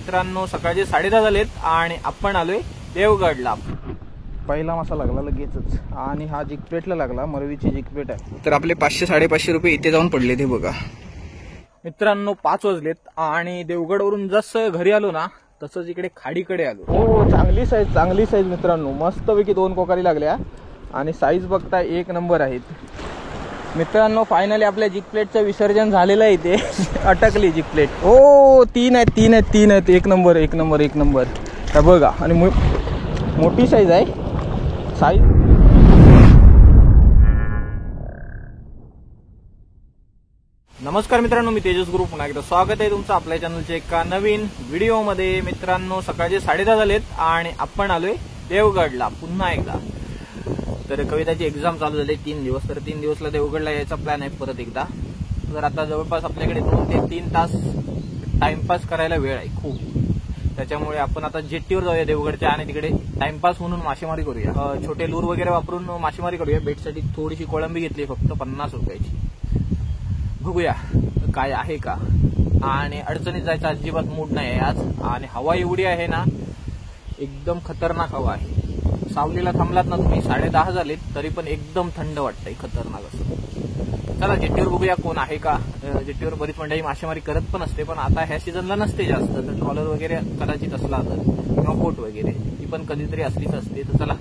मित्रांनो सकाळचे 10:30 झालेत आणि आपण आलोय देवगडला। पहिला मासा लागला लगेचच आणि हा जिकपेटला लागला, मरवीची जिकपेट आहे। तर आपले 500-550 रुपये इथे जाऊन पडले ते बघा मित्रांनो। 5 वाजलेत आणि देवगडवरून जसं घरी आलो ना तसंच इकडे खाडीकडे आलो। हो चांगली साईज मित्रांनो, मस्तपैकी 2 कोकारी लागल्या आणि साईज बघता 1 नंबर आहेत मित्रांनो। फायनली आपल्या जिकप्लेटचं विसर्जन झालेलं आहे, इथे अटकली जिकप्लेट। हो 3 आहेत 1 नंबर हे बघा। आणि मोठी साईज आहे साईज। नमस्कार मित्रांनो, मी तेजस गुरु पुन्हा एकदा स्वागत आहे तुमचं आपल्या चॅनलच्या एका नवीन व्हिडिओमध्ये। मित्रांनो सकाळचे 10:30 झालेत आणि आपण आलोय देवगडला पुन्हा एकदा। तर कविताची एक्झाम चालू झाली 3 दिवस, तर 3 दिवसला देवगडला यायचा प्लॅन आहे परत एकदा। तर आता जवळपास आपल्याकडे 2 ते 3 तास टाइमपास करायला वेळ आहे खूप, त्याच्यामुळे आपण आता जेट्टीवर जाऊया देवगडच्या आणि तिकडे टाइमपास म्हणून मासेमारी करूया। छोटे लूर वगैरे वापरून मासेमारी करूया। बेटसाठी थोडीशी कोळंबी घेतली फक्त 50 रुपयाची, बघूया काय आहे का। आणि अडचणीत जायचा अजिबात मूड नाही आहे आज, आणि हवा एवढी आहे ना एकदम खतरनाक हवा आहे। सावलीला थांबलात ना तुम्ही 10:30 झालेत तरी पण एकदम थंड वाटतंय, खतरनाक असं। चला जेट्टीवर बघूया कोण आहे का। जेट्टीवर बरीच मंडळी मासेमारी करत पण असते, पण आता ह्या सीझनला नसते जास्त, तर ट्रॉलर वगैरे कदाचित असला तर किंवा बोट वगैरे ती पण कधीतरी असलीच असते। तर चला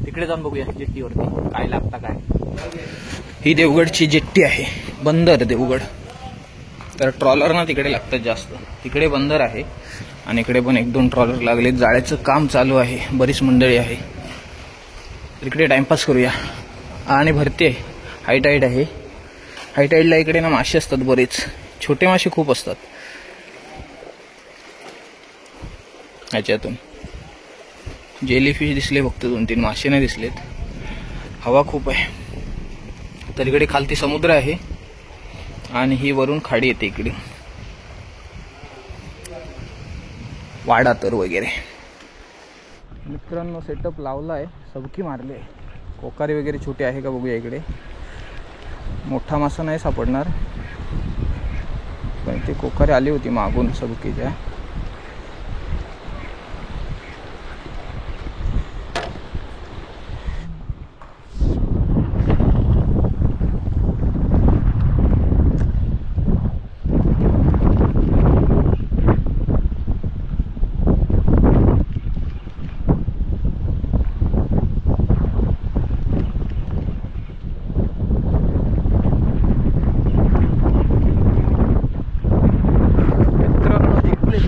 तिकडे जाऊन बघूया जेट्टीवरती काय लागतं काय। ही देवगडची जेट्टी आहे, बंदर देवगड। तर ट्रॉलर ना तिकडे लागतात जास्त, तिकडे बंदर आहे आणि इकडे पण 1-2 ट्रॉलर लागले। जाळ्याचं काम चालू आहे, बरीच मंडळी आहे। इकडे टाइमपास करूया आणि भरते हाय टाईड आहे। हाय टाईडला इकडे ना मासे असतात बरेच, छोटे मासे खूप असतात। ह्याच्यातून जेलीफिश दिसले फक्त 2-3 मासे नाही दिसलेत। हवा खूप आहे। तर इकडे खालती समुद्र आहे आणि ही वरून खाडी येते इकडे, वाडा तर वगैरे। मित्रांनो सेटअप लावलाय, सबकी मारले, कोकारी वगैरे छोटे आहे का बघूया। इकडे मोठा मासा नाही सापडणार, पण ते कोकारी आली होती मागून सबकीच्या।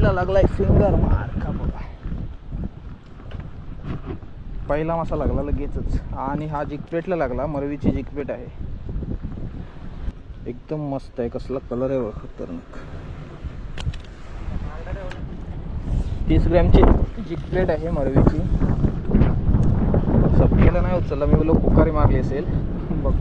लागलाय फिंगर मार का बघा, पहिला मासा लागला लगेचच आणि हा जिकपेटला लागला, मरवीची जिकपेट आहे। एकदम मस्त आहे, कसला कलर आहे खतरनाक। 30 ग्रॅमची जिकपेट आहे मरवीची। सबकेला नाही उचलला मी, बोललो कोकारी मारली असेल बघ।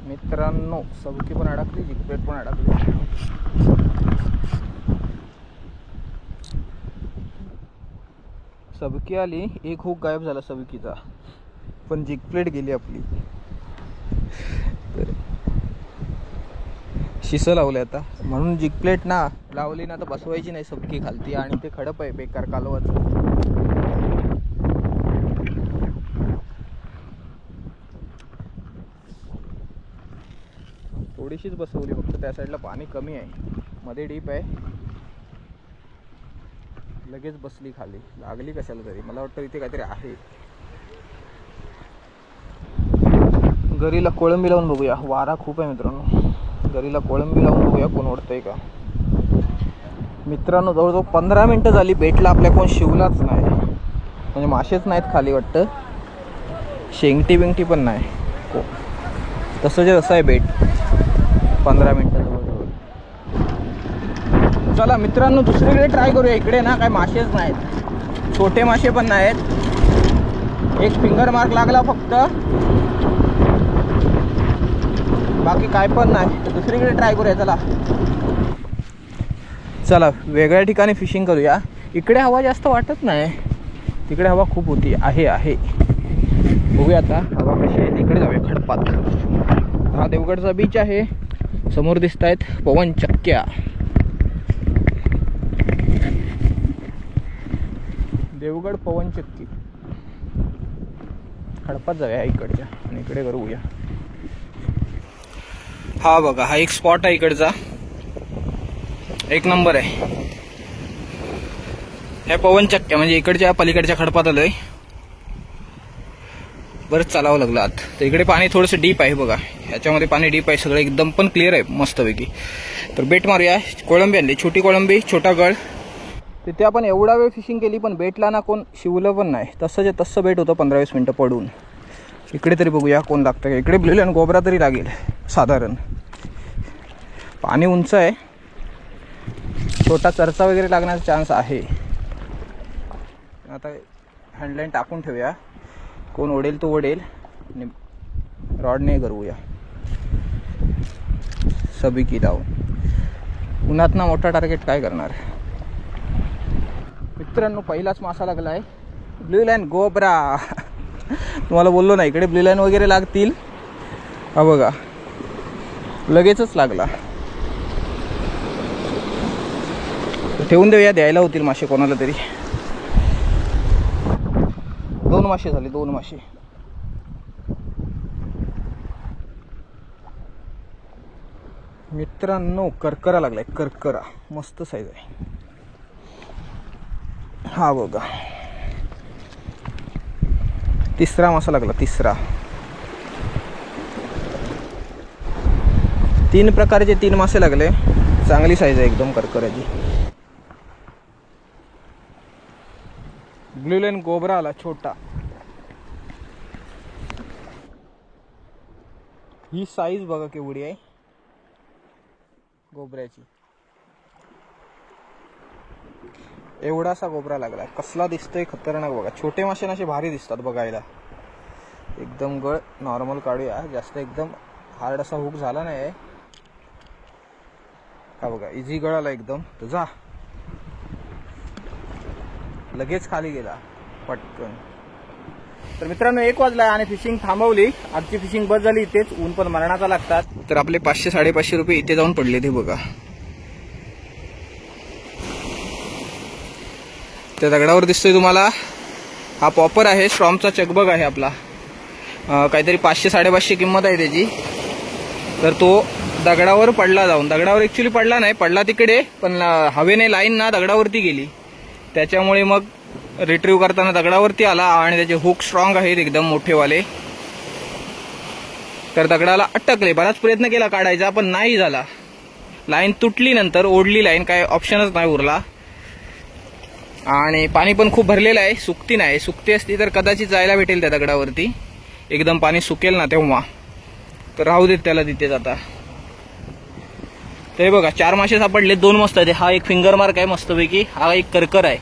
मित्रांनो सबकी पण अडकली, जिकपेट पण अडकली। सबकी आली, एक हुक गायब झाला सबकीचा, पण जिकप्लेट गेली आपली। शिस लावले आता म्हणून जिकप्लेट ना लावली ना तर बसवायची नाही सबकी खालती, आणि ते खडप आहे बेकार कालवाचं। थोडीशीच बसवली फक्त, त्या साईडला पाणी कमी आहे, मध्ये डीप आहे। लगेच बसली खाली, लागली कशाला तरी, मला वाटतं इथे काहीतरी आहे। गरीला कोळंबी लावून बघूया, वारा खूप आहे मित्रांनो। गरीला कोळंबी लावून बघूया कोण ओढतंय का। मित्रांनो जवळजवळ 15 मिनिटं झाली, बेटला आपल्या कोण शिवलाच नाही, म्हणजे मासेच नाहीत खाली वाटतं, शेंगटी बिंगटी पण नाही। तसं जे असं आहे बेट 15 मिनिटं जवळजवळ। चला मित्रांनो दुसरीकडे ट्राय करूया। इकडे ना काय मासेच नाहीत, छोटे मासे पण नाहीत, एक फिंगर मार्क लागला फक्त, बाकी काय पण नाही. तर दुसरीकडे ट्राय करूया. चला वेगळ्या ठिकाणी फिशिंग करूया. इकडे हवा जास्त वाटत नाही, तिकडे हवा खूप होती. आहे बघूया आता हवा कशी आहे. तिकडे जाऊया खडपात. हा देवगडचा बीच आहे. समोर दिसत आहेत पवन चक्क्या. देवगड पवन चक्की. खडपात जाऊया इकडच्या आणि इकडे करूया. हा बघा, हा एक स्पॉट आहे इकडचा, एक नंबर आहे. ह्या पवन चक्क्या म्हणजे इकडच्या पलीकडच्या खडपात आलोय. बरंच चालावं लागलं आत. तर इकडे पाणी थोडंसं डीप आहे बघा. ह्याच्यामध्ये पाणी डीप आहे, सगळं एकदम पण क्लिअर आहे मस्तपैकी. तर बेट मारूया. कोळंबी आणली, छोटी कोळंबी, छोटा गळ. तिथे आपण एवढा वेळ फिशिंग केली पण बेटला ना कोण शिवलं पण नाही. तसं बेट होतं 15-20 मिनटं पडून. इकडे तरी बघूया कोण लागतं का. इकडे ब्लू लाईन गोबरा तरी लागेल साधारण. पाणी उंच आहे, छोटा चरचा वगैरे लागण्याचा चान्स आहे. आता हँडलाईन टाकून ठेवूया. कोण ओढेल तो ओढेल आणि रॉडने करूया सबिकी लावून. उन्हात ना मोठा टार्गेट काय करणार. मित्रांनो पहिलाच मासा लागला आहे, ब्लू लाईन गोबरा. तुम्हाला बोललो ना इकडे ब्लू लाईन वगैरे लागतील. हा बघा लगेचच लागला. ठेवून देऊया, द्यायला होतील मासे कोणाला तरी. 2 मासे झाले, 2 मासे. मित्रांनो करकरा लागलाय, करकरा मस्त साईज आहे. हा बघा तिसरा मासा लागला, तिसरा. 3 प्रकारचे 3 मासे लागले. चांगली साईज आहे एकदम करकराची. ब्लू लाईन गोबरा आला छोटा. ही साईज बघा केवढी आहे गोबऱ्याची. एवढासा गोबरा लागला. कसला दिसतोय खतरनाक बघा. छोटे मासे असे भारी दिसतात बघायला. एकदम गळ नॉर्मल काढूया, जास्त एकदम हार्ड असा हुक झाला नाही. हा बघा इझी गळ आला एकदम. तर जा लगेच खाली गेला पटकन. तर मित्रांनो 1 वाजला आणि फिशिंग थांबवली. आजची फिशिंग बस झाली इथेच. ऊन पण मरणाचा लागतात. तर आपले 500-550 रुपये इथे जाऊन पडले ते बघा. त्या दगडावर दिसतोय तुम्हाला, हा पॉपर आहे. स्ट्रॉमचा चकबग आहे आपला. काहीतरी 500-550 किंमत आहे त्याची. तर तो दगडावर पडला जाऊन. दगडावर ऍक्च्युली पडला नाही, पडला तिकडे, पण हवेने लाईन ना दगडावरती गेली. त्याच्यामुळे मग रिट्रीव्ह करताना दगडावरती आला आणि त्याचे हुक स्ट्रॉंग आहेत एकदम मोठेवाले. तर दगडाला अटकले. बराच प्रयत्न केला काढायचा पण नाही झाला. लाईन तुटली, नंतर ओढली लाईन, काय ऑप्शनच नाही उरला. आणि पाणी पण खूप भरलेलं आहे, सुकती नाही. सुकती असती तर कदाचित जायला भेटेल त्या दगडावरती. एकदम पाणी सुकेल ना तेव्हा. तर राहू देत त्याला तिथेच आता. ते बघा 4 मासे सापडले, 2 मस्त आहेत. हा एक फिंगर मार्क आहे मस्तपैकी, हा एक करकर आहे.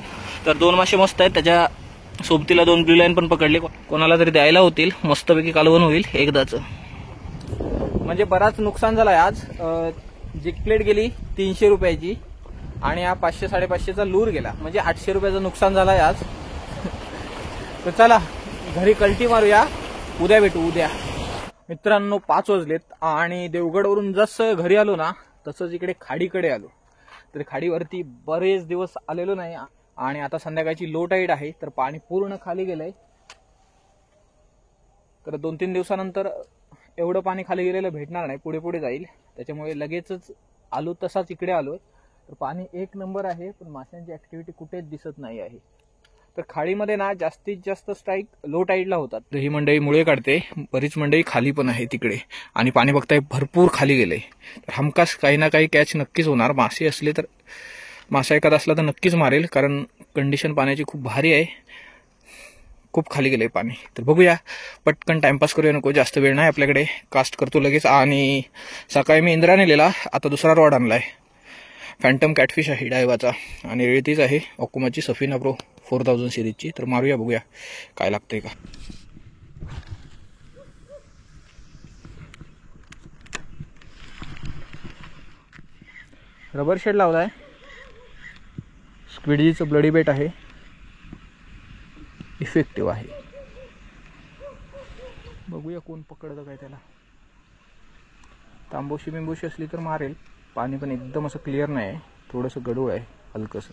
तर 2 मासे मस्त आहेत. त्याच्या सोबतीला 2 ब्लू लाईन पण पकडले. कोणाला तरी द्यायला होतील, मस्तपैकी कालवण होईल एकदाच. म्हणजे बराच नुकसान झालंय आज. जिकप्लेट गेली 300 रुपयाची आणि हा 500-550चा लूर गेला. म्हणजे 800 रुपयाचं नुकसान झालंय आज. तर चला घरी कल्टी मारूया, उद्या भेटू उद्या. मित्रांनो 5 वाजलेत आणि देवगडवरून जसं घरी आलो ना तसंच इकडे खाडीकडे आलो. तर खाडीवरती बरेच दिवस आलेलो नाही आणि आता संध्याकाळची लो टाईड आहे. तर पाणी पूर्ण खाली गेलंय. तर 2-3 दिवसानंतर एवढं पाणी खाली गेलेलं भेटणार नाही, पुढे पुढे जाईल. त्याच्यामुळे लगेचच आलो तसाच इकडे आलोय. तर पाणी 1 नंबर आहे, पण माशांची ऍक्टिव्हिटी कुठेच दिसत नाही आहे. तर खाडीमध्ये ना जास्तीत जास्त स्ट्राईक लो टाईडला होतात. तर ही मंडई मुळे काढते, बरीच मंडई खाली पण आहे तिकडे. आणि पाणी बघताय भरपूर खाली गेले. तर हमखास काही ना काही कॅच नक्कीच होणार. मासे असले तर, मासा एखादा असला तर नक्कीच मारेल, कारण कंडिशन पाण्याची खूप भारी आहे. खूप खाली गेले पाणी. तर बघूया, पटकन टाइमपास करूया, नको जास्त वेळ नाही आपल्याकडे. कास्ट करतो लगेच. आणि सकाळी मी इंद्रा नेलेला, आता दुसरा रॉड आणलाय. फॅन्टम कॅटफिश आहे डायवाचा आणि रेळतीच आहे, ओकुमाची सफिना प्रो 4000 सिरीजची. तर मारूया, बघूया काय लागतंय का. रबर शेड लावलाय. स्क्विडजीचं ब्लडी बेट आहे, इफेक्टिव्ह आहे. बघूया कोण पकडतं काय त्याला. तांबोशी बिंबोशी असली तर मारेल. पाणी पण एकदम असं क्लिअर नाही आहे, थोडंसं गडूळ आहे हलकंसं,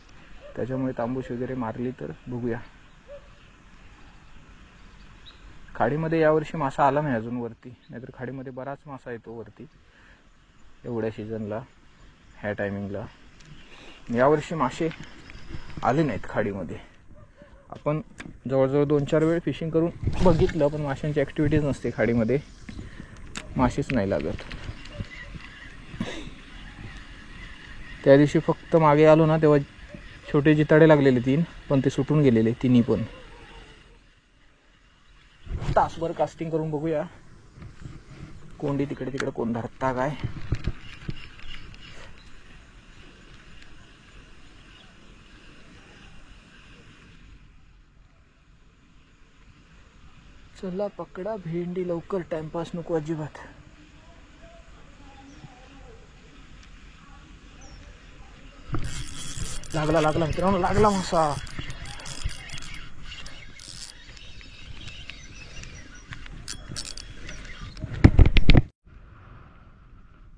त्याच्यामुळे तांबोशी वगैरे मारली तर बघूया. खाडीमध्ये यावर्षी मासा आला नाही अजून वरती, नाहीतर खाडीमध्ये बराच मासा येतो वरती एवढ्या सीझनला, ह्या टायमिंगला. यावर्षी मासे आले नाहीत खाडीमध्ये. आपण जवळजवळ 2-4 वेळ फिशिंग करून बघितलं, पण माशांची ॲक्टिव्हिटीज नसते खाडीमध्ये, मासेच नाही लागत. त्या दिवशी फक्त मागे आलो ना तेव्हा छोटे जिताडे लागलेले 3, पण ते सुटून गेलेले तिन्ही पण. तासभर कास्टिंग करून बघूया कोंडी तिकडे तिकडे कोण धरता काय. चला पकडा भेंडी लवकर, टाइमपास नको अजिबात. लागला लागला मित्रांनो, लागला मासा.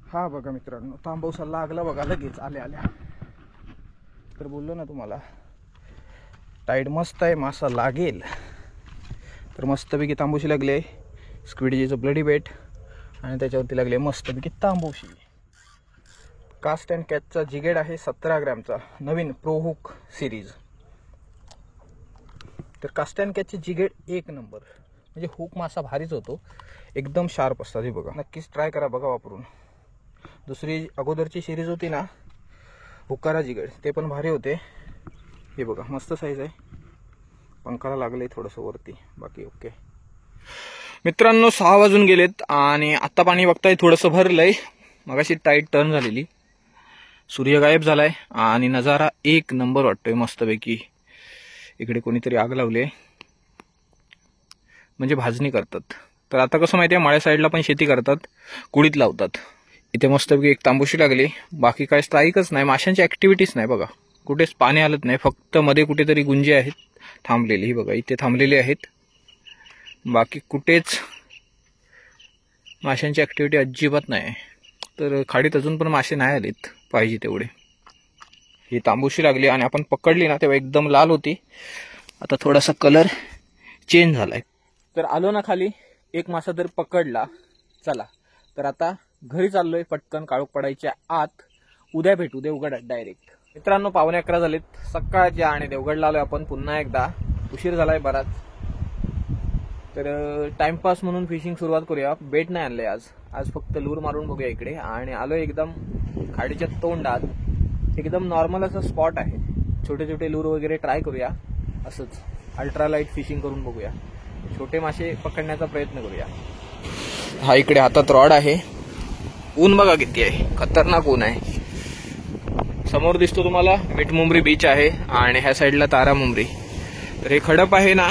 हा बघा मित्रांनो, तांबवसा लागला बघा लगेच आल्या आल्या. तर बोललो ना तुम्हाला, टाईड मस्त आहे, मासा लागेल. तर मस्तपैकी तांबोशी लागले, स्क्विडजीचं ब्लडी बेट, आणि त्याच्यावरती लागले मस्तपैकी तांबोशी. कास्ट अँड कॅचचा जिगेड आहे 17 ग्रॅमचा, नवीन प्रोहुक सिरीज. तर कास्ट अँड कॅचचे जिगेड एक नंबर, म्हणजे हुक मासा भारीच होतो, एकदम शार्प असतात. हे बघा, नक्कीच ट्राय करा बघा वापरून. दुसरी अगोदरची सिरीज होती ना हुकारा जिगेड, ते पण भारी होते. हे बघा मस्त साईज आहे, पंखाला लागलंय थोडंसं वरती, बाकी ओके. मित्रांनो 6 वाजून गेलेत आणि आता पाणी बघताय थोडंसं भरलंय. मगाशी टाईट टर्न झालेली, सूर्य गायब झालाय आणि नजारा एक नंबर वाटतोय मस्तपैकी. इकडे कोणीतरी आग लावली, म्हणजे भाजणी करतात. तर आता कसं माहिती आहे, माळ्या साईडला पण शेती करतात, कुडीत लावतात. इथे मस्तपैकी एक तांबोशी लागली, बाकी काय स्ट्राईकच नाही, माशांची ऍक्टिव्हिटीच नाही बघा. कुठेच पाणी आलत नाही, फक्त मध्ये कुठेतरी गुंजे आहेत थांबलेली. ही बघा इथे थांबलेली आहेत, बाकी कुठेच माशांची ऍक्टिव्हिटी अजिबात नाही. तर खाडीत अजून पण मासे नाही आलेत पाहिजे तेवढे. ही तांबोशी लागली आणि आपण पकडली ना तेव्हा एकदम लाल होती, आता थोडासा कलर चेंज झालाय. तर आलो ना खाली, एक मासा तर पकडला. चला तर आता घरी चाललोय पटकन, काळोख पडायच्या आत. उद्या भेटू देवगडात डायरेक्ट. मित्रांनो 11:15 झालेत सकाळच्या आणि देवगडला आलोय आपण पुन्हा एकदा. उशीर झालाय बराच, तर टाइमपास म्हणून फिशिंग सुरुवात करूया. बेट नाही आणलंय आज फक्त लूर मारून बघूया इकडे. आणि आलोय एकदम खाडीच्या तोंडात, एकदम नॉर्मल असं स्पॉट आहे. छोटे छोटे लूर वगैरे ट्राय करूया, असंच अल्ट्रालाइट फिशिंग करून बघूया, छोटे मासे पकडण्याचा प्रयत्न करूया. हा इकडे हातात रॉड आहे. ऊन बघा किती आहे, खतरनाक ऊन आहे. समोर दिसतो तुम्हाला मिठमुंबरी बीच आहे आणि ह्या साईडला तारामुंबरी. तर हे खडप आहे ना,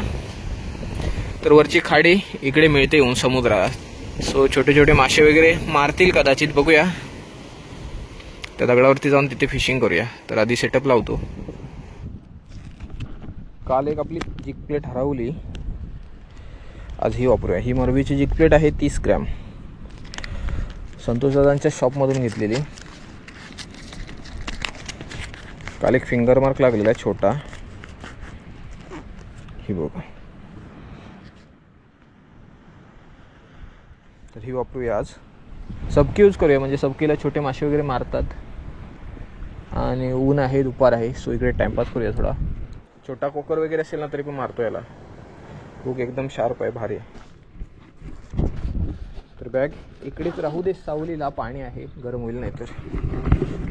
तर वरची खाडी इकडे मिळते येऊन समुद्रात. सो छोटे छोटे मासे वगैरे मारतील कदाचित, बघूया. त्या दगडावरती जाऊन तिथे फिशिंग करूया. तर आधी सेटअप लावतो. काल एक आपली जिग प्लेट हरवली, आज ही वापरूया. ही मरवीची जिग प्लेट आहे 30 ग्रॅम, संतोष दादांच्या शॉपमधून घेतलेली. काल एक फिंगर मार्क लागलेला आहे छोटा, ही बघा. तर ही वापरूया आज. सबकी यूज करूया, म्हणजे सबकीला छोटे मासे वगैरे मारतात. आणि ऊन आहे, दुपार आहे, सो इकडे टाइमपास करूया थोडा. छोटा कोकर वगैरे असेल ना तरी पण मारतो याला. हुक एकदम शार्प आहे, भारी आहे. तर बॅग इकडेच राहू दे, सावलीला पाणी आहे, गरम होईल नाही तर.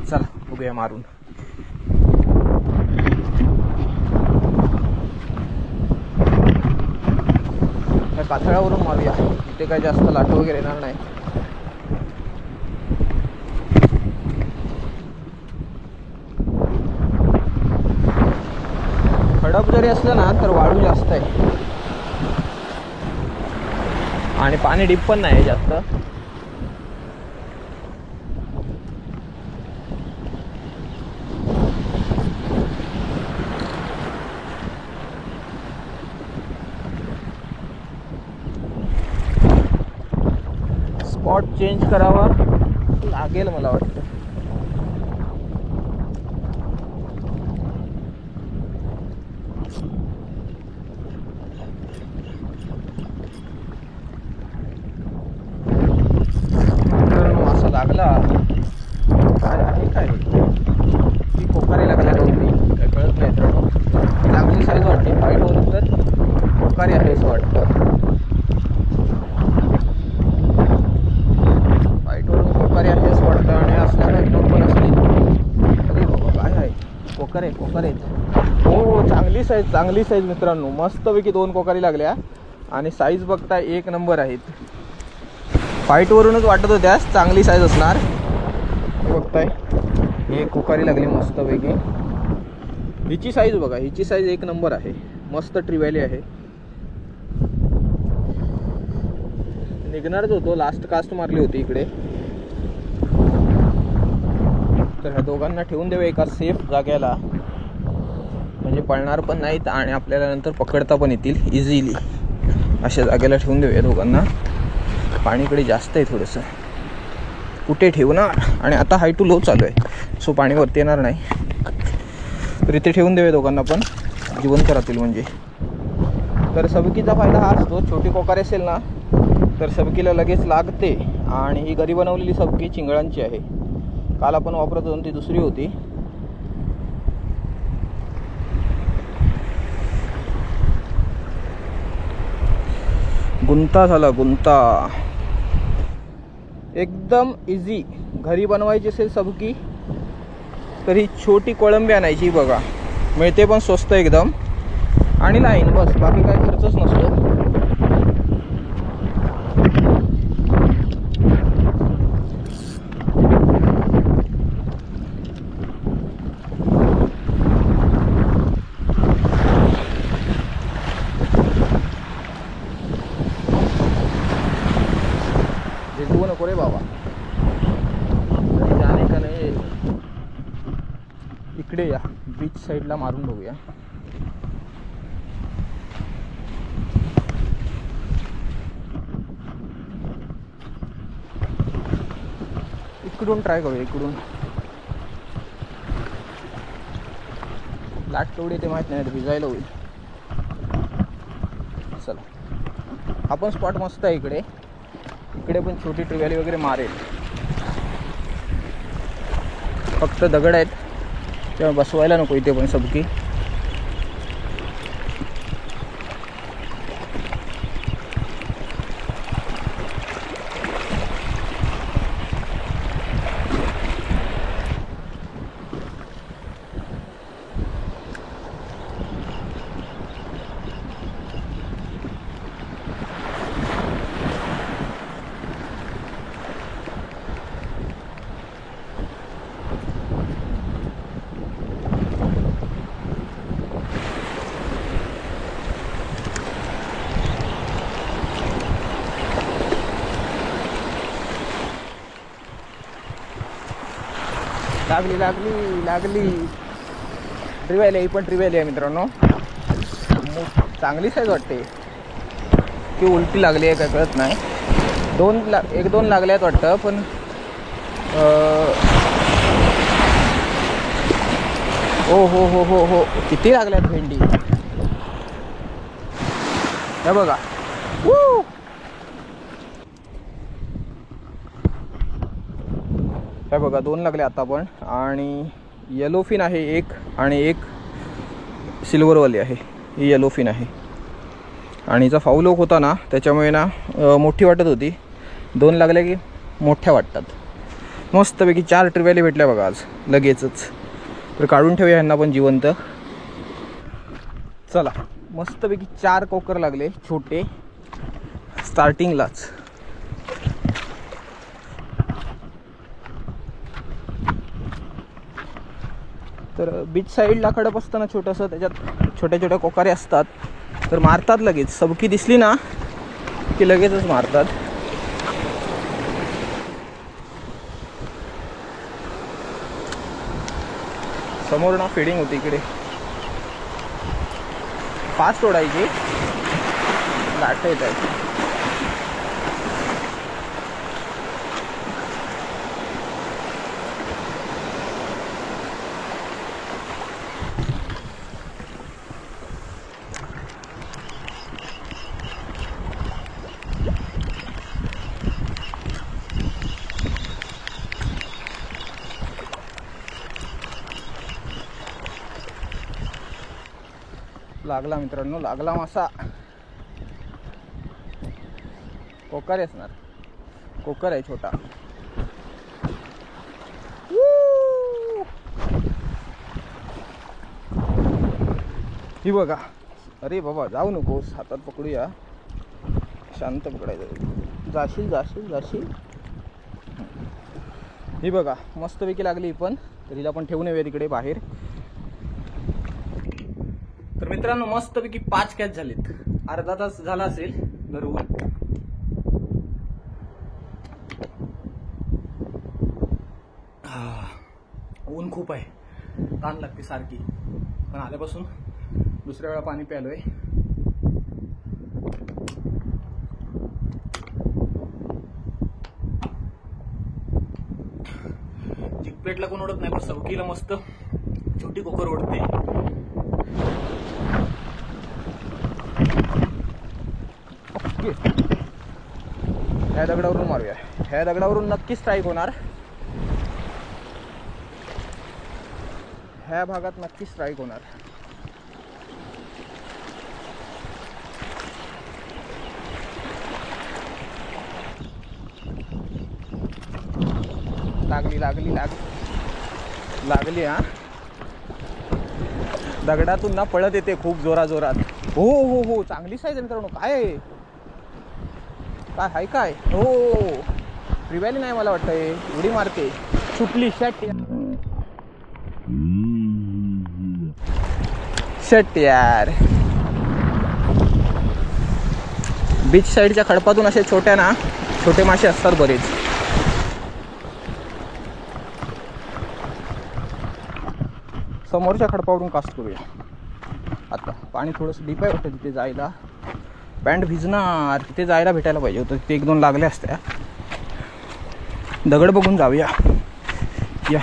चला बघूया मारून. कातळावरून मारूया, इथे काय जास्त लाट वगैरे येणार नाही. खडप जरी असलं ना तर वाळू जास्त आहे आणि पाणी डीप पण नाही जास्त. स्पॉट चेंज करावा लागेल मला वाटतं. असा लागला काय आहे काय ती कोकारी लागल्या नव्हती काय कळत नाही. तर लागली साईज वाटते फाईट वरून तर कोकारी आहे असं वाटतं. कोकारी आहे असं वाटतं आणि असल्यानं एकदम पण असली. अरे बाबा काय आहे कोकर आहे कोकर आहेत. हो चांगली साईज मित्रांनो. मस्तपैकी 2 कोकारी लागल्या आणि साईज बघताय 1 नंबर आहेत. फाईटवरूनच वाटत होत्या चांगली साईज असणार. हे बघताय हे कोकारी लागली मस्तपैकी. हिची साईज बघा हिची साईज 1 नंबर आहे. मस्त ट्रिव्हॅली आहे. निघणारच होतो लास्ट कास्ट मारली होती इकडे. तर ह्या दोघांना ठेवून देऊ एका सेफ जागेला म्हणजे पळणार पण नाहीत आणि आपल्याला नंतर पकडता पण येतील इझिली. अशा जागेला ठेवून देऊया दोघांना. पाणीकडे जास्त आहे थोडंसं कुठे ठेवणार आणि आता हाय टू लो चालू आहे सो पाणी वरती येणार नाही. तर इथे ठेवून देऊया दोघांना पण जिवंत राहतील म्हणजे. तर सबकीचा फायदा हा असतो छोटी कोकारी असेल ना तर सबकीला लगेच लागते. आणि ही घरी बनवलेली सबकी चिंगळांची आहे. काल आपण वापरत होतो ती दुसरी होती. गुंता झाला गुंता. एकदम इझी घरी बनवायची असेल सबकी तर ही छोटी कोळंबी आणायची बघा. मिळते पण स्वस्त एकदम आणि लाईन बस बाकी काही खर्चच नसतो. नको रे बाबा जाणे का नाही. इकडे या बीच साईडला मारून बघूया. इकडून ट्राय करूया इकडून. लाट केवढी ते माहित नाही भिजायला होईल. चला आपण स्पॉट मस्त आहे इकडे. इकडे पण छोटी ट्रिव्हॅली वगैरे मारेल. फक्त दगड आहेत तेव्हा बसवायला नको इथे पण सबकी. लागली लागली लागली ट्रिव्हॅली. ही पण ट्रिव्हॅली आहे मित्रांनो. चांगली साईज वाटते की उलटी लागली आहे काय कळत नाही. 1-2 लागल्यात वाटतं पण ओ हो हो हो हो किती लागल्यात भेंडी हे बघा. हे बघा 2 लागले आता पण. आणि येलो फिन आहे एक आणि एक सिल्वरवाली आहे. ही येलो फिन आहे आणि हिचा फाऊल होक होता ना त्याच्यामुळे ना मोठी वाटत होती. 2 लागल्या की मोठ्या वाटतात. मस्तपैकी 4 ट्रिव्हॅली भेटल्या बघा आज लगेचच. तर काढून ठेवूया यांना पण जिवंत. चला मस्तपैकी 4 कोकर लागले छोटे स्टार्टिंगलाच. तर बीच साईडला खडप असतं ना छोटंसं, त्याच्यात छोट्या छोट्या कोकारे असतात, तर मारतात लगेच. सबकी दिसली ना की लगेचच मारतात. समोर ना फिडिंग होती इकडे, फास्ट ओढायची, लाट येत आहे. लागला मित्रांनो, लागला मासा. कोकर असणार, कोकर आहे छोटा. ही बघा. अरे बाबा जाऊ नकोस, हातात पकडूया, शांत पकडायचं. जाशील जाशील जाशील. ही बघा मस्तपैकी लागली पण, तर हिला पण ठेवून येऊया तिकडे बाहेर. तर मित्रांनो मस्तपैकी 5 कॅच झालेत. अर्धा तास झाला असेल धरून. ऊन खूप आहे, ताण लागते सारखी, पण आल्यापासून दुसऱ्या वेळा पाणी प्यालोय. जिकपेटला कोण ओढत नाही, पण सवकीला मस्त छोटी कोकर ओढते. ह्या दगडावरून मारूया, ह्या दगडावरून नक्की स्ट्राईक होणार. ह्या भागात नक्की स्ट्राईक होणार. लागली लागली लागली. हा दगडातून ना पळत येते खूप जोरा जोरात. हो हो हो, चांगली साईज आहे मित्रांनो. काय आहे, काय आहे काय? हो रिव्हॅली नाही मला वाटतंय, उडी मारते. सुटली. शट यार. बीच साईडच्या खडपातून असे छोटे मासे असतात बरेच. समोरच्या खडपावरून कास्ट करूया. आता पाणी थोडंसं डीप आहे वाटतं तिथे जायला. पॅन्ट भिजणार. तिथे जायला भेटायला पाहिजे होतं, तिथे 1-2 लागल्या असत्या. दगड बघून जाऊया. या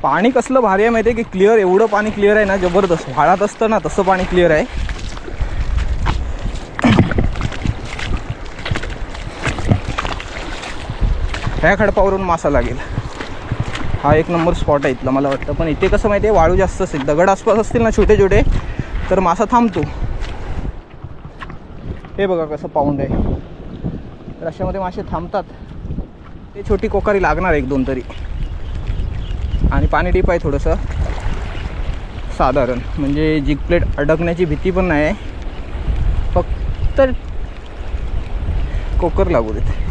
पाणी कसलं भारी आहे माहिती आहे की, क्लिअर. एवढं पाणी क्लिअर आहे ना, जबरदस्त. व्हाळात असतं ना तसं पाणी क्लिअर आहे. ह्या खडपावरून मासा लागेल. हा 1 नंबर स्पॉट आहे इथला मला वाटतं. पण इथे कसं माहिती आहे, वाळू जास्त असेल, दगड आसपास असतील ना छोटे छोटे, तर मासा थांबतो. हे बघा कसं पाऊंड आहे, तर अशामध्ये मासे थांबतात. ते छोटी कोकारी लागणार 1-2 तरी. आणि पाणी डीप आहे थोडंसं साधारण, म्हणजे जिग प्लेट अडकण्याची भीती पण नाही आहे. फक्त कोकर लागू देते.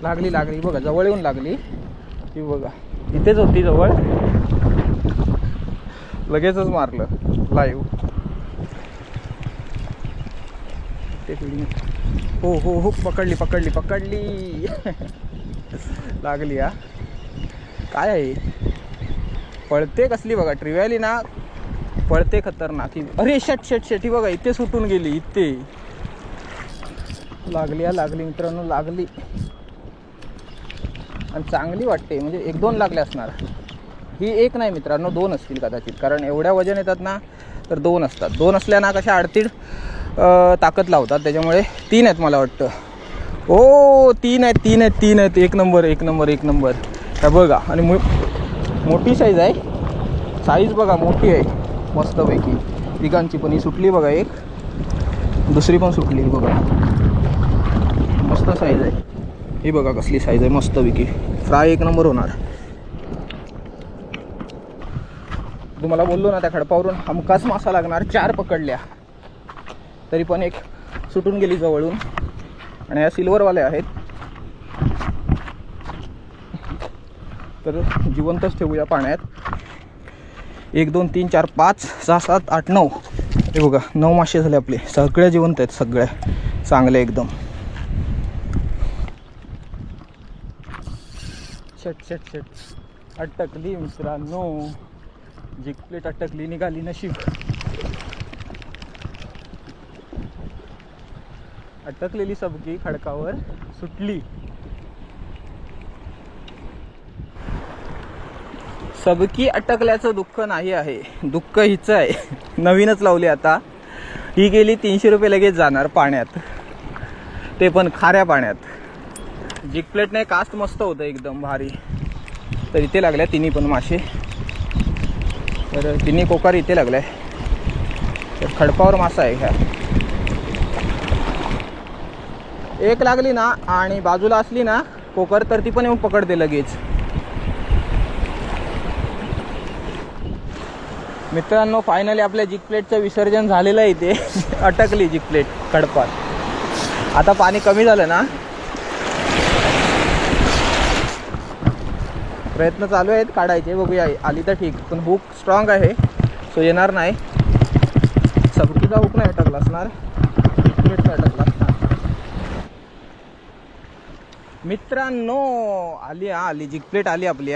लागली बघा, जवळ येऊन लागली. ती बघा इथेच होती जवळ, लगेचच मारलं लाईव्ह. ते हो हो हो, पकडली लागली. हा काय आहे, पळते कसली बघा. ट्रिव्हॅली ना पळते खतरनाक. अरे शट ही बघा इथे सुटून गेली. इथे लागली मित्रांनो, लागली. आणि चांगली वाटते, म्हणजे 1-2 लागले असणार. ही एक नाही मित्रांनो, 2 असतील कदाचित, कारण एवढ्या वजन येतात ना, तर 2 असतात. 2 असल्या ना कशा आडतीड ताकद लावतात, त्याच्यामुळे 3 आहेत मला वाटतं. ओ 3 आहेत. एक नंबर. हे बघा. आणि मोठी साईज आहे. साईज बघा मोठी आहे मस्तपैकी. तिघांची पण. ही सुटली बघा एक, दुसरी पण सुटली बघा. मस्त साईज आहे. ही बघा कसली साईज आहे मस्तपैकी. फ्राय 1 नंबर होणार. तुम्हाला बोललो ना, त्या खडपावरून हमखास मासा लागणार. 4 पकडल्या तरी पण एक सुटून गेली जवळून. आणि ह्या सिल्वरवाल्या आहेत. तर जिवंतच ठेवूया पाण्यात. 1 2 3 4 5 6 7 8 9. हे बघा 9 मासे झाले आपले. सगळे जिवंत आहेत, सगळे चांगले एकदम. शट शट शट अटकली मित्रांनो. जिगप्लेट अटकली, निघाली नशीब. अटकलेली सबकी खडकावर सुटली. सबकी अटकल्याचं दुःख नाही आहे, दुःख हिचं आहे. नवीनच लावली आता. ही गेली 300 रुपये लगेच जाणार पाण्यात, ते पण खाऱ्या पाण्यात. जिगप्लेटने कास्ट मस्त होतं एकदम भारी. तर इथे लागल्या तिन्ही पण मासे. तर तिन्ही कोकार इथे लागलाय. तर खडकावर मासा आहे ह्या. एक लागली ना आणि बाजूला असली ना कोकर तर ती पण येऊन पकडते लगेच. मित्रांनो फायनली आपल्या जिगप्लेटचं विसर्जन झालेलं आहे. इथे अटकली जिगप्लेट खडपात. आता पाणी कमी झालं ना, प्रयत्न चालू आहेत काढायचे, बघूया. आली तर ठीक, पण हुक स्ट्रॉंग आहे सो येणार नाही. सबकीचा हुक नाही अटकला असणार, जिगप्लेटचा अटकला असणार. मित्रांनो आली आली जिगप्लेट आली आपली.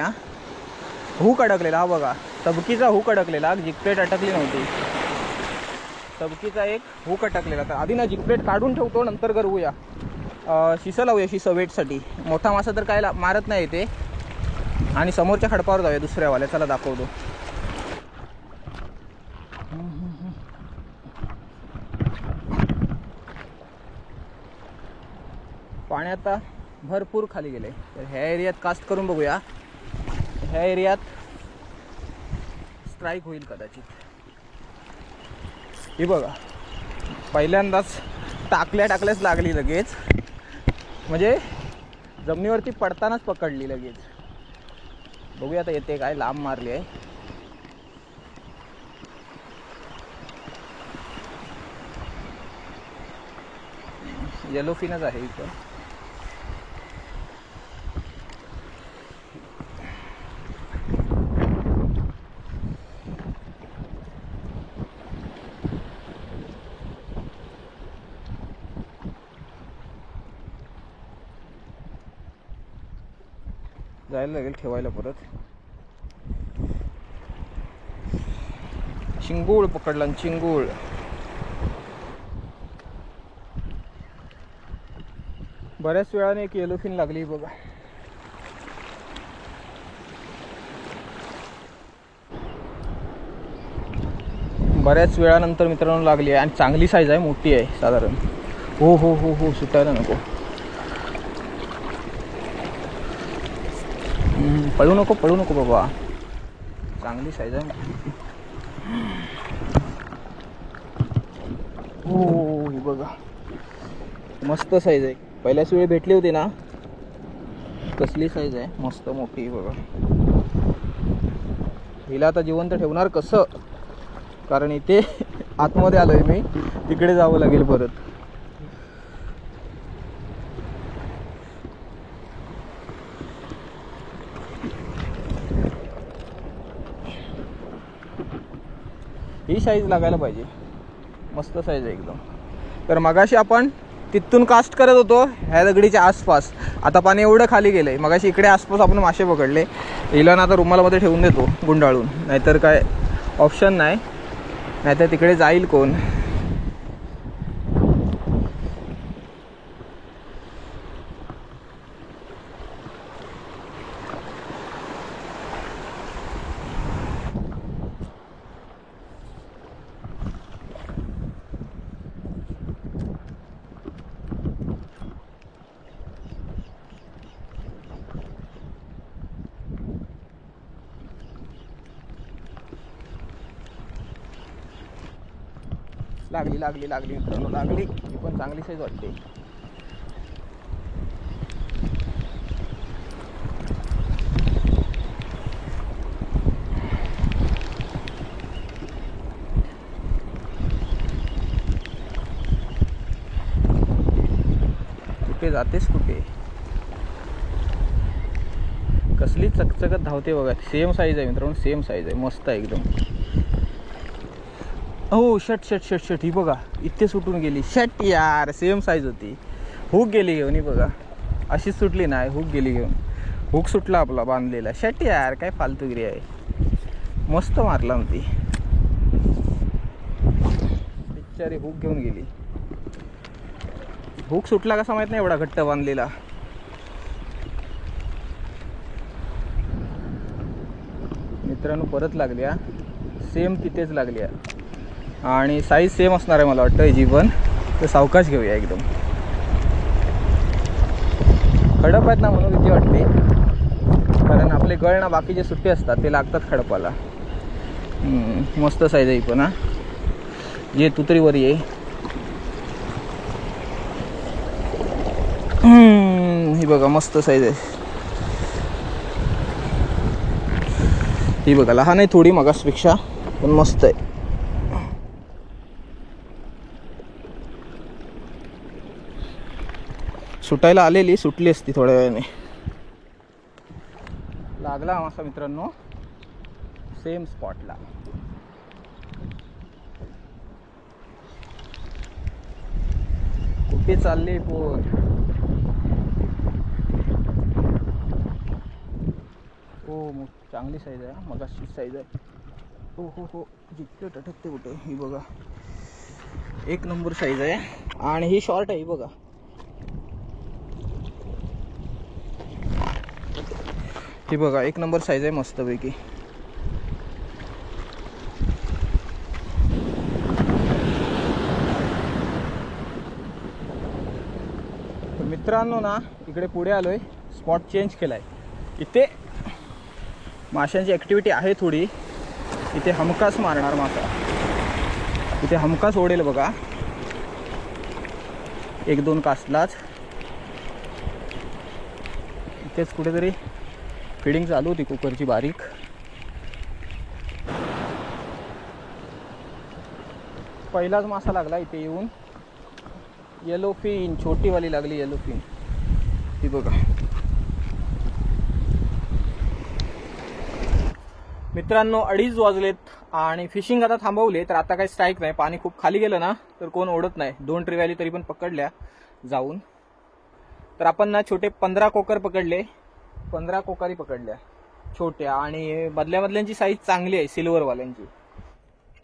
हुक अडकलेला, हा बघा. सबकीचा हुक अडकलेला, जिगप्लेट अटकली नव्हती. सबकीचा एक हुक अटकलेला. तर आधी ना जिगप्लेट काढून ठेवतो, नंतर करूया. शिसं लावूया, शिसं वेटसाठी. मोठा मासा तर काय मारत नाही ते. आणि समोरच्या खडपावर जाऊया दुसऱ्यावाल्या. चला दाखवतो. पाणी आता भरपूर खाली गेले. तर ह्या एरियात कास्ट करून बघूया. ह्या एरियात स्ट्राईक होईल कदाचित. ही बघा, पहिल्यांदाच टाकल्याच लागली लगेच. म्हणजे जमिनीवरती पडतानाच पकडली लगेच. बघूया आता येते काय. लांब मारली आहे. येलो फिनच आहे इथं. जायला लागेल ठेवायला परत. चिंगूळ पकडला, चिंगूळ. बऱ्याच वेळाने एक येलोफिन लागली बघा. बऱ्याच वेळानंतर मित्रांनो लागली आहे आणि चांगली साईज आहे, मोठी आहे साधारण. हो हो हो हो, सुटायला नको. पळू नको बाबा. चांगली साईज आहे. हो ही बघा, मस्त साईज आहे. पहिल्याच वेळी भेटली होती ना, कसली साईज आहे, मस्त मोठी बघा. हिला आता जिवंत ठेवणार कसं, कारण इथे आतमध्ये आलोय मी, तिकडे जावं लागेल परत. ही साईज लागायला पाहिजे, मस्त साईज आहे एकदम. तर मगाशी आपण तिथून कास्ट करत होतो ह्या दगडीच्या आसपास. आता पाणी एवढं खाली गेलंय. मगाशी इकडे आसपास आपण मासे पकडले. हिला ना आता रुमालामध्ये ठेवून देतो गुंडाळून, नाहीतर काय ऑप्शन नाही, नाहीतर तिकडे जाईल कोण. लागली मित्रांनो, लागली. ही पण चांगली साईज वाटते. कुठे जातेस कुठे? कसली चकचकत धावते बघा. सेम साईज आहे मित्रांनो, सेम साईज आहे, मस्त आहे एकदम. हो शट शट शट शट, ही बघा इथे सुटून गेली. शट यार, सेम साईज होती. हुक गेली घेऊन, ही बघा अशीच सुटली नाही, हुक गेली घेऊन. हुक सुटला आपला बांधलेला. शट यार, काय फालतूगिरी आहे. मस्त मारला ती बिचारी, हुक घेऊन गेली. हुक सुटला कसा माहित नाही, एवढा घट्ट बांधलेला. मित्रांनो परत लागली हा, सेम तिथेच लागली आणि साईज सेम असणार आहे मला वाटतं याची पण. तर सावकाश घेऊया एकदम. खडप आहेत ना म्हणून भीती वाटते, कारण आपले गळ ना बाकीचे सुट्टे असतात ते लागतात खडपाला. मस्त साईज आहे पण. हा ये तू तरी वर ये. ही बघा मस्त साईज आहे. ही बघा लहान आहे थोडी मगासपेक्षा, पण मस्त आहे. सुटायला आलेली, सुटली असती थोड्या वेळाने. लागला मासा मित्रांनो, सेम स्पॉटला. कुठे चालले पोर? हो मग चांगली साईज आहे, मगाशी साईज आहे. हो हो हो, जितके टटकते कुठे. ही बघा एक नंबर साईज आहे. आणि ही शॉर्ट आहे, ही बघा. ही बघा एक नंबर साईज आहे मस्तपैकी. मित्रांनो ना इकडे पुढे आलोय, स्पॉट चेंज केलाय. इथे माशांची ॲक्टिव्हिटी आहे थोडी. इथे हमखास मारणार मासा, इथे हमखास ओढेल बघा. 1-2 कासलाच. इथेच कुठेतरी फिडिंग चालू होती कुकरची बारीक. पहिलाच मासा लागला इथे येऊन. येलो फिन, छोटीवाली लागली येलो फिन. ती बघा. मित्रांनो 2:30 वाजलेत आणि फिशिंग आता थांबवले. तर आता काही स्ट्राईक नाही, पाणी खूप खाली गेलं ना तर कोण ओढत नाही. 2 ट्रिव्हॅली तरी पण पकडल्या जाऊन. तर आपण ना छोटे 15 कोकर पकडले, 15 कोकारी पकडल्या छोट्या. आणि मधल्यांची साईज चांगली आहे सिल्वरवाल्यांची.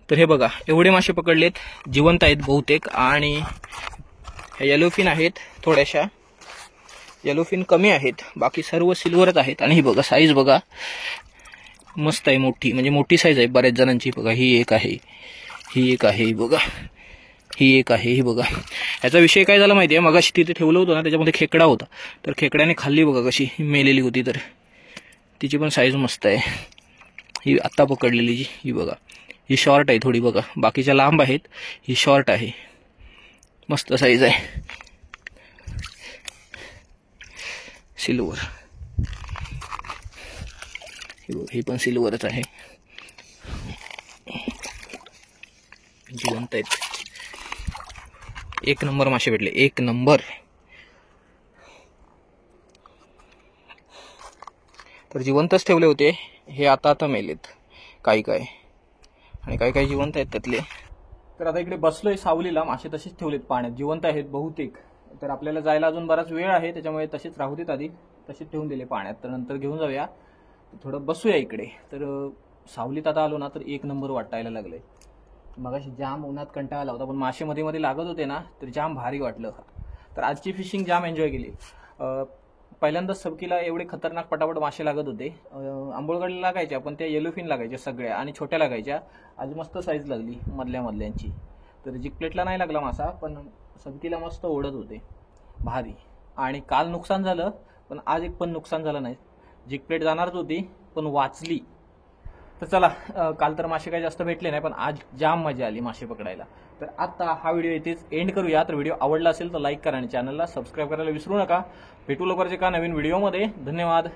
तर हे बघा एवढे मासे पकडलेत, जिवंत आहेत बहुतेक. आणि येलोफिन आहेत थोड्याशा, येलोफिन कमी आहेत, बाकी सर्व सिल्वरच आहेत. आणि ही बघा साईज बघा मस्त आहे, मोठी म्हणजे मोठी साईज आहे बऱ्याच जणांची. बघा ही एक आहे, ही एक आहे, बघा ही एक आहे. ही बघा याचा विषय काय झाला माहिती आहे, मगाशी तिथे ठेवलं होतं ना त्याच्यामध्ये खेकडा होता, तर खेकड्याने खाल्ली बघा कशी मेलेली होती. तर तिची पण साईज मस्त आहे. ही आत्ता पकडलेली जी, ही बघा ही शॉर्ट आहे थोडी बघा, बाकीच्या लांब आहेत, ही शॉर्ट आहे. मस्त साईज आहे, सिल्वर. ही पण सिल्वरच आहे, जिवंत आहेत. 1 नंबर मासे भेटले, 1 नंबर. तर जिवंतच ठेवले होते हे, आता मेलेत काही आणि काही जिवंत आहेत त्यातले. तर आता इकडे बसलोय सावलीला, मासे तसेच ठेवलेत पाण्यात, जिवंत आहेत बहुतेक. तर आपल्याला जायला अजून बराच वेळ आहे, त्याच्यामुळे तसेच राहू देत आधी, तसेच ठेवून दिले पाण्यात. तर नंतर घेऊन जाऊया, थोडं बसूया इकडे. तर सावलीत आता आलो ना तर 1 नंबर वाटायला लागलंय. मगाशी जाम उन्हात कंटाळा आला होता, पण मासे मध्ये मध्ये लागत होते ना तर जाम भारी वाटलं. तर आजची फिशिंग जाम एन्जॉय केली. पहिल्यांदाच सबकीला एवढे खतरनाक पटापट मासे लागत होते. आंबोळगडला लागायच्या पण त्या येलोफिन लागायच्या सगळ्या आणि छोट्या लागायच्या. आज मस्त साईज लागली मधल्यांची. तर जिकप्लेटला नाही लागला मासा, पण सबकीला मस्त ओढत होते भारी. आणि काल नुकसान झालं, पण आज एक पण नुकसान झालं नाही. जिकप्लेट जाणारच होती पण वाचली. तर चला, काल तर मासे काही जास्त भेटले नाही, पण आज जाम मजा आली मासे पकडायला. तर आता हा व्हिडिओ इथेच एंड करूया. तर व्हिडिओ आवडला असेल तर लाईक करा आणि चॅनलला सबस्क्राईब करायला विसरू नका. भेटू लवकरच एका नवीन व्हिडिओमध्ये. धन्यवाद.